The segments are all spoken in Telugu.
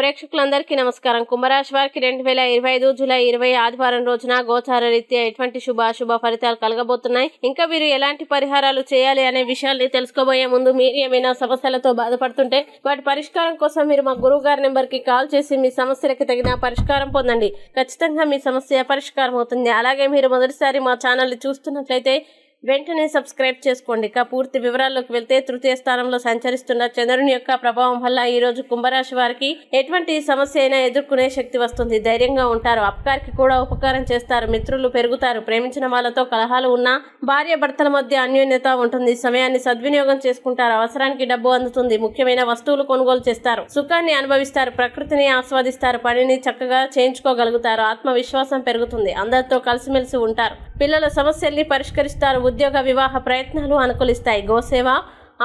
ప్రేక్షకులందరికీ నమస్కారం. కుంభరాశి వారికి 2025 జూలై 20 ఆదివారం రోజున గోచార రీత్యా ఎటువంటి శుభ ఫలితాలు కలగబోతున్నాయి. ఇంకా మీరు ఎలాంటి పరిహారాలు చేయాలి అనే విషయాల్ని తెలుసుకోబోయే ముందు మీరు ఏమైనా సమస్యలతో బాధపడుతుంటే వాటి పరిష్కారం కోసం మీరు మా గురువు గారి నెంబర్ కి కాల్ చేసి మీ సమస్యలకు తగిన పరిష్కారం పొందండి. ఖచ్చితంగా మీ సమస్య పరిష్కారం అవుతుంది. అలాగే మీరు మొదటిసారి మా ఛానల్ ని చూస్తున్నట్లయితే వెంటనే సబ్స్క్రైబ్ చేసుకోండి. ఇక పూర్తి వివరాల్లోకి వెళ్తే తృతీయ స్థానంలో సంచరిస్తున్న చంద్రుని యొక్క ప్రభావం వల్ల ఈ రోజు కుంభరాశి వారికి ఎటువంటి సమస్య అయినా ఎదుర్కొనే శక్తి వస్తుంది. ధైర్యంగా ఉంటారు. అపకారికి కూడా ఉపకారం చేస్తారు. మిత్రులు పెరుగుతారు. ప్రేమించిన వాళ్ళతో కలహాలు ఉన్నా భార్య భర్తల మధ్య అన్యోన్యత ఉంటుంది. సమయాన్ని సద్వినియోగం చేసుకుంటారు. అవసరానికి డబ్బు అందుతుంది. ముఖ్యమైన వస్తువులు కొనుగోలు చేస్తారు. సుఖాన్ని అనుభవిస్తారు. ప్రకృతిని ఆస్వాదిస్తారు. పనిని చక్కగా చేయించుకోగలుగుతారు. ఆత్మవిశ్వాసం పెరుగుతుంది. అందరితో కలిసిమెలిసి ఉంటారు. పిల్లల సమస్యల్ని పరిష్కరిస్తారు. ఉద్యోగ వివాహ ప్రయత్నాలు అనుకూలిస్తాయి. గోసేవ,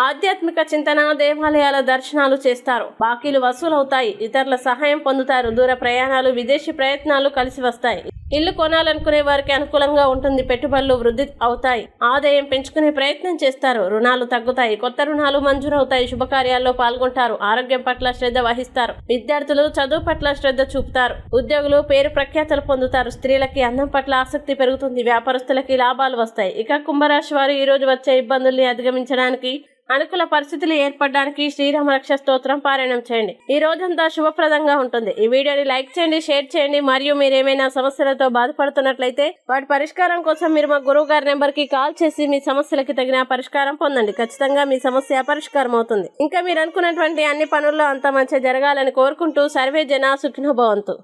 ఆధ్యాత్మిక చింతన, దేవాలయాల దర్శనాలు చేస్తారు. బాకీలు వసూలవుతాయి. ఇతరుల సహాయం పొందుతారు. దూర ప్రయాణాలు, విదేశీ ప్రయత్నాలు కలిసి వస్తాయి. ఇల్లు కొనాలనుకునే వారికి అనుకూలంగా ఉంటుంది. పెట్టుబడులు వృద్ధి అవుతాయి. ఆదాయం పెంచుకునే ప్రయత్నం చేస్తారు. రుణాలు తగ్గుతాయి. కొత్త రుణాలు మంజూరవుతాయి. శుభకార్యాల్లో పాల్గొంటారు. ఆరోగ్యం పట్ల శ్రద్ధ వహిస్తారు. విద్యార్థులు చదువు పట్ల శ్రద్ధ చూపుతారు. ఉద్యోగులు పేరు ప్రఖ్యాతలు పొందుతారు. స్త్రీలకి అందం పట్ల ఆసక్తి పెరుగుతుంది. వ్యాపారస్తులకి లాభాలు వస్తాయి. ఇక కుంభరాశి వారు ఈ రోజు వచ్చే ఇబ్బందుల్ని అధిగమించడానికి అనుకూల పరిస్థితులు ఏర్పడడానికి శ్రీరామ రక్ష స్తోత్రం పారాయణం చేయండి. ఈ రోజంతా శుభప్రదంగా ఉంటుంది. ఈ వీడియోని లైక్ చేయండి, షేర్ చేయండి. మరియు మీరు ఏమైనా సమస్యలతో బాధపడుతున్నట్లయితే వాటి పరిష్కారం కోసం మీరు మా గురువు గారి నెంబర్ కి కాల్ చేసి మీ సమస్యలకి తగిన పరిష్కారం పొందండి. ఖచ్చితంగా మీ సమస్య పరిష్కారం అవుతుంది. ఇంకా మీరు అనుకున్నటువంటి అన్ని పనుల్లో అంత మంచి జరగాలని కోరుకుంటూ సర్వే జన సుఖినో భవంతు.